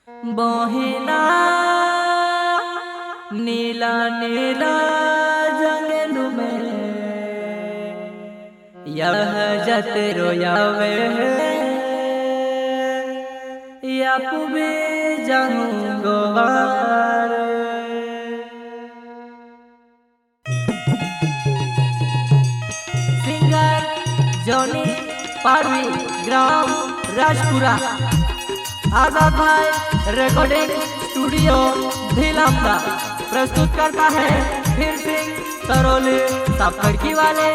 बोहिना नीला नीला जंगल में यह जत रोयावे या पुबे जाऊं grower. Singer Johnny Parvi gram Rajpura आजाद भाई रिकॉर्डिंग स्टूडियो भिलमदा प्रस्तुत करता है फिर सिंह तरोले साफ खड़की वाले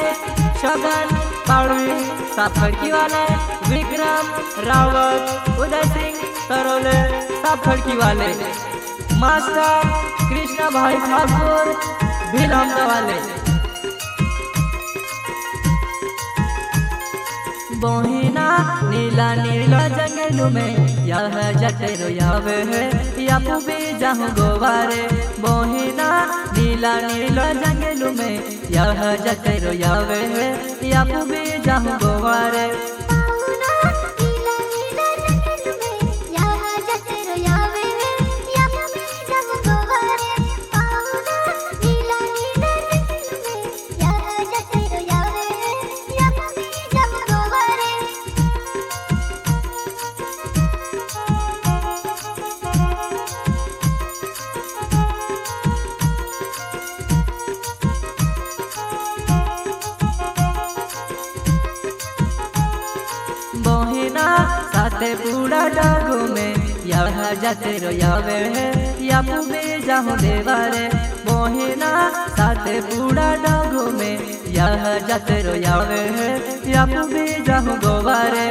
शगन पाड़वी साफ खड़की वाले विक्रम रावत उदय सिंह तरोले साफ खड़की वाले मास्टर कृष्णा भाई ठाकुर भिलमदा वाले। बोहिना नीला नीला जंगल में यह जट रोयावे है या पुबे जाऊं गोवारे। बोहिना नीला नीला जंगल में यह जट रोयावे है या पुबे जाऊं गोवारे। बोहिना साथे पूरा डागो में यह जाते रोयावे है या पुबे जाऊं देवारे। बोहिना साथे पूरा डागो में यह जाते रोयावे है या पुबे जाऊं गोवारे।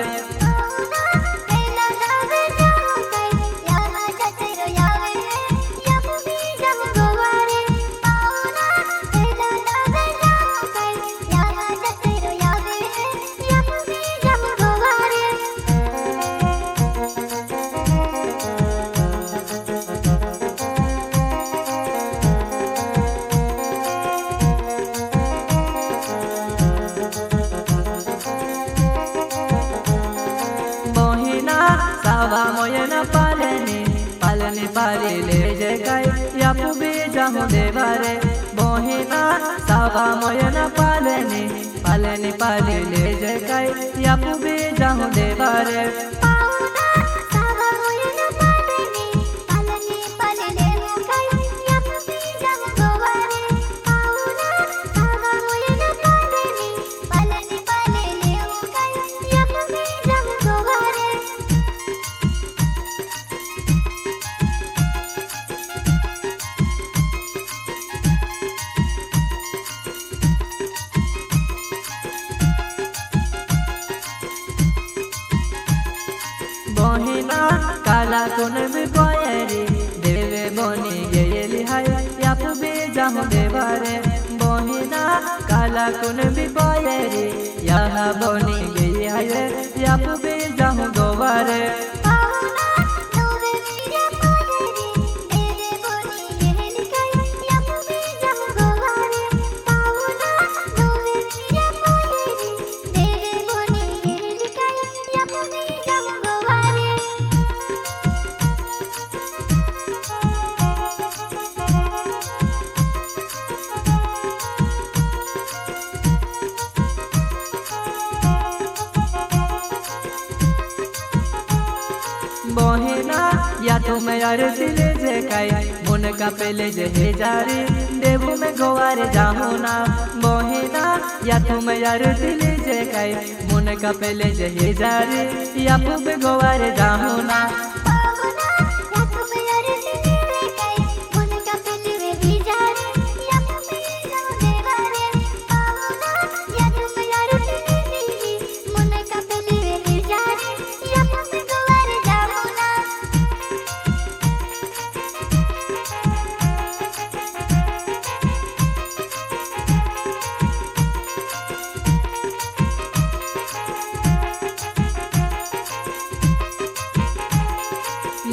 सावा मोयन पालने पालने पाले ले जगाई या पुबे जाऊं देवारे। बोहिना सावा मोयन पालने पालने पाले ले जगाई या पुबे जाऊं देवारे। बोहिना काला कुन भी कोयरी देवे बोनी गेली हाय या पुबे जाऊं देवारे। बोहिना काला कुन भी कोयरी यह बोनी गेली हाय या पुबे जाऊं गोवारे। बोहिना या तुम यार दिले जे काई मुन का पहले जे हे जारी देवू में गोवारे जाऊं ना। बोहिना या तुम यार दिले जे काई मुन का पहले जे हे जारी या पुबे गोवारे जाऊं ना।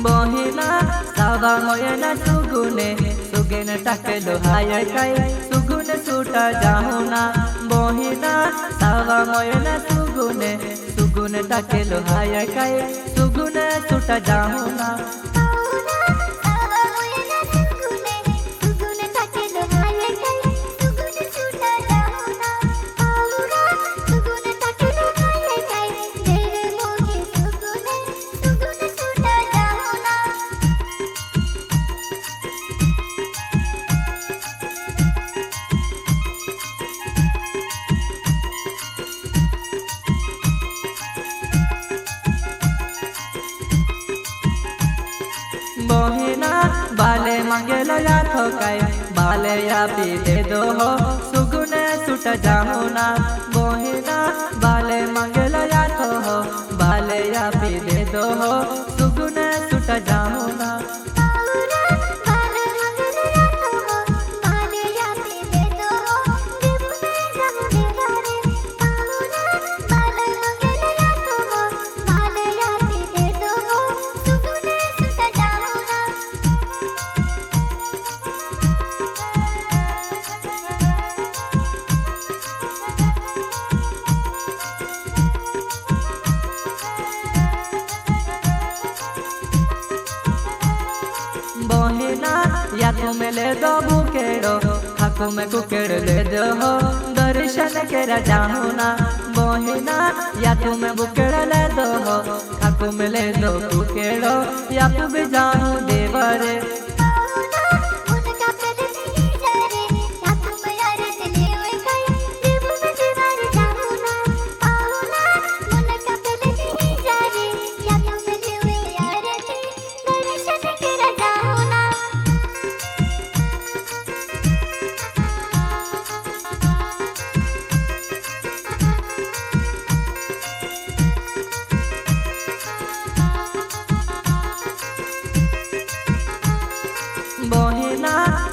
बोहिना सावा मोयना सुगुने सुगेन टाकलो हाय काई सुगुन सूटा जाऊं ना। बोहिना सावा मोयना सुगुने सुगुन टाकलो हाय काई सुगुन सूटा जाऊं ना। बहिना बाले मांगेलो या थकाय बाले या पी दे दो हो सुगुने सुट जाओ ना बहिना बाले मांगेलो या थो हो बाले या पी दे दो हो सुगुने सुट जाओ ना बहिना या तुम ले दो बुकेड़ो खाकू में कुकेड़ ले दो हो दर्शन के जाओ ना बहिना या तुम बुकेड़ ले दो हो खाकू में ले दो कुकेड़ो या तू भी जाऊं देवरे बहिना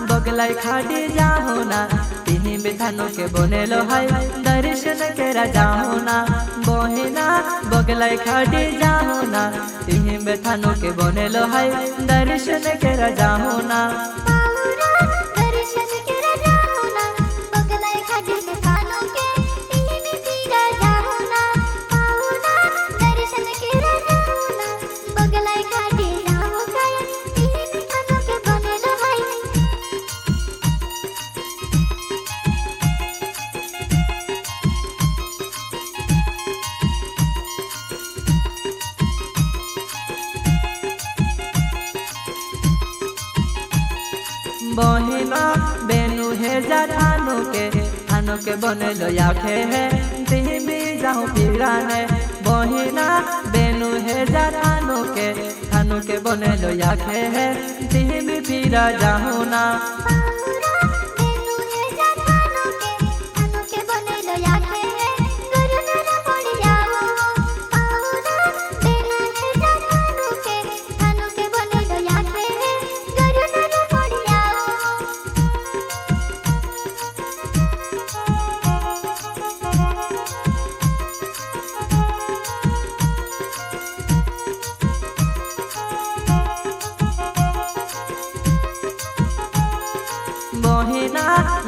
बगलाई खाड़ी जाओ ना तिही बेथानो के बनेलो है दर्शन के जाओ ना बहिना बगलाई खाड़ी जाओ ना तिही बेथानो के बनेलो है दर्शन के जाओ ना बहिना बेनु है जा थानो के बनेलो याखे है तिही भी जाऊं पीराने बहिना बेनु है जा थानो के बनेलो याखे है तिही भी पीरा जाऊं ना बहिना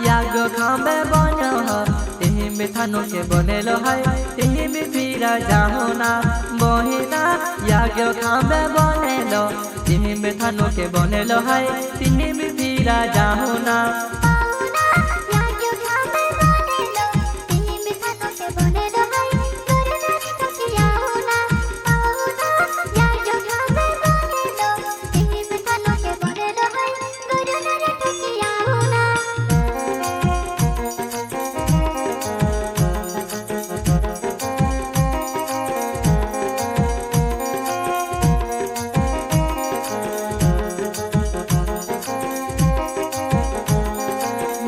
यागो खांबे बनो हो तिही में थानो के बनेलो है तिही में पीरा जाओ ना बहिना यागो खांबे बनेलो तिही में थानो के बनेलो है तिही में पीरा जाओ ना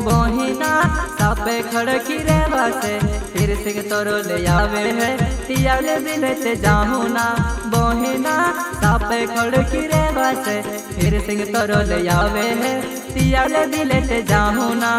बहिना सापे खड़की रे वासे फिर सिंह तोरो ले आवे है तियाले दिलते जाऊं ना बहिना सापे खड़की रे वासे फिर सिंह तोरो ले आवे है तियाले दिलते जाऊं ना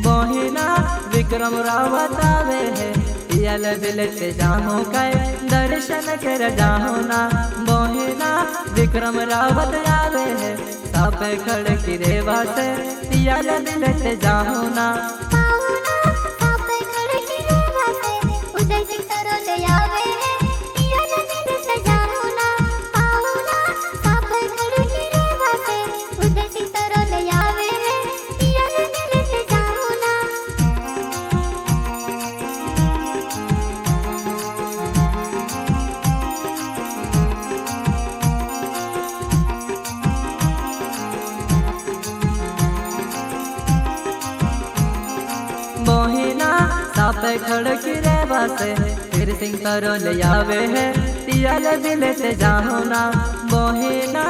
बहिना विक्रम रावत आवे है यल दिलते जाऊं कै दर्शन कर जाऊं ना बहिना विक्रम रावत आवे है सापे खड़की रेवा से यल दिलते जाऊं ना आवे है यल दिलते जाऊं ना सापे खड़की रे बसे फिर सिंह तरो ले आवे है तियल दिल से जाहो ना मोहिना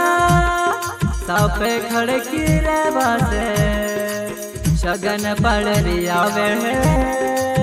सापे खड़की रे बसे शगन पड़ आवे है।